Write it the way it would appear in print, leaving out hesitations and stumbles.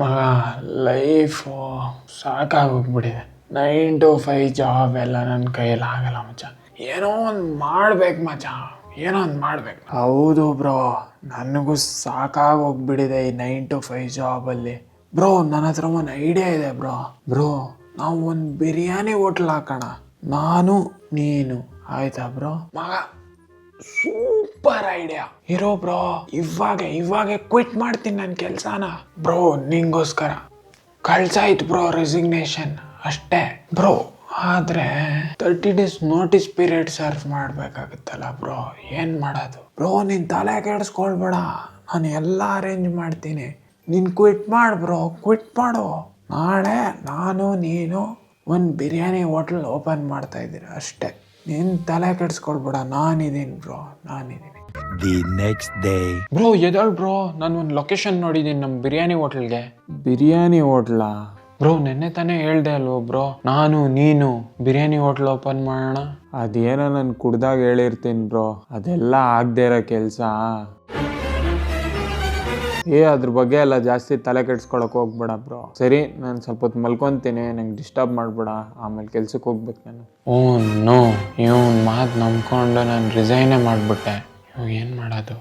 ಮಗ life ಸಾಕಾಗೋಗ್ಬಿಟ್ಟಿದೆ. 9 to 5 job ಎಲ್ಲ ನನ್ನ ಕೈಯಲ್ಲಿ ಆಗಲ್ಲ ಮಚ್ಚ. ಏನೋ ಒಂದು ಮಾಡ್ಬೇಕು ಮಚ್ಚ, ಏನೋ ಒಂದು ಮಾಡ್ಬೇಕು. ಹೌದು ಬ್ರೋ, ನನಗೂ ಸಾಕಾಗೋಗ್ಬಿಟ್ಟಿದೆ ಈ 9 to 5 ಜಾಬಲ್ಲಿ. ಬ್ರೋ ನನ್ನ ಹತ್ರ ಒಂದು ಐಡಿಯಾ ಇದೆ ಬ್ರೋ. ನಾವು ಒಂದು ಬಿರಿಯಾನಿ ಹೋಟ್ಲ್ ಹಾಕೋಣ, ನಾನು ನೀನು, ಆಯ್ತಾ ಬ್ರೋ? ಮಗ ಸೂಪರ್ ಐಡಿಯಾ ಇರೋ ಬ್ರೋ. ಇವಾಗ ಕ್ವಿಟ್ ಮಾಡ್ತೀನಿ ನನ್ನ ಕೆಲಸನ ಬ್ರೋ. ನಿಂಗೋಸ್ಕರ ಕಳ್ಸಾಯ್ತು ಬ್ರೋ ರೆಸಿಗ್ನೇಷನ್ ಅಷ್ಟೇ ಬ್ರೋ. ಆದ್ರೆ 30 days ನೋಟಿಸ್ ಪೀರಿಯಡ್ ಸರ್ವ್ ಮಾಡ್ಬೇಕಾಗುತ್ತಲ್ಲ ಬ್ರೋ, ಏನ್ ಮಾಡೋದು ಬ್ರೋ? ನೀನ್ ತಲೆ ಕೆಡಿಸ್ಕೊಳ್ಬೇಡ, ನಾನು ಎಲ್ಲ ಅರೇಂಜ್ ಮಾಡ್ತೀನಿ. ನೀನ್ ಕ್ವಿಟ್ ಮಾಡು ಬ್ರೋ, ಕ್ವಿಟ್ ಮಾಡು. ನಾಳೆ ನಾನು ನೀನು ಒಂದು ಬಿರಿಯಾನಿ ಹೋಟ್ಲ್ ಓಪನ್ ಮಾಡ್ತಾ ಇದ್ದೀರಿ ಅಷ್ಟೇ. ನೀನ್ ತಲೆ ಕೆಡಿಸ್ಕೊಳ್ಬೇಡ, ನಾನಿದ್ದೀನಿ ಬ್ರೋ, ನಾನಿದ್ದೀನಿ. The next day. ಬ್ರೋ ಎದಳ್ ಬ್ರೋ, ನಾನು ಒಂದು ಲೊಕೇಶನ್ ನೋಡಿದ್ದೀನಿ ನಮ್ಮ ಬಿರಿಯಾನಿ ಹೋಟ್ಲ್ಗೆ. ಬಿರಿಯಾನಿ ಹೋಟ್ಲಾ ಬ್ರೋ? ನೆನ್ನೆ ತಾನೇ ಹೇಳ್ದೆ ಅಲ್ವ ಬ್ರೋ, ನಾನು ನೀನು ಬಿರಿಯಾನಿ ಹೋಟ್ಲ್ ಓಪನ್ ಮಾಡೋಣ. ಅದೇನೋ ನಾನು ಕುಡ್ದಾಗ ಹೇಳಿರ್ತೀನಿ ಬ್ರೋ, ಅದೆಲ್ಲ ಆಗದೆ ಇರೋ ಕೆಲಸ. ಅದ್ರ ಬಗ್ಗೆ ಎಲ್ಲ ಜಾಸ್ತಿ ತಲೆ ಕೆಡ್ಸ್ಕೊಳಕ್ ಹೋಗ್ಬೇಡ ಬ್ರೋ. ಸರಿ, ನಾನು ಸ್ವಲ್ಪ ಹೊತ್ತು ಮಲ್ಕೊತೀನಿ, ನಂಗೆ ಡಿಸ್ಟರ್ಬ್ ಮಾಡ್ಬೇಡ, ಆಮೇಲೆ ಕೆಲ್ಸಕ್ಕೆ ಹೋಗ್ಬೇಕು ನಾನು. ನೋ, ಇವನ್ ಮಾತು ನಂಬ್ಕೊಂಡು ನಾನು ರಿಸೈನೇ ಮಾಡಿಬಿಟ್ಟೆ. ಇವಾಗ ಏನು ಮಾಡೋದು?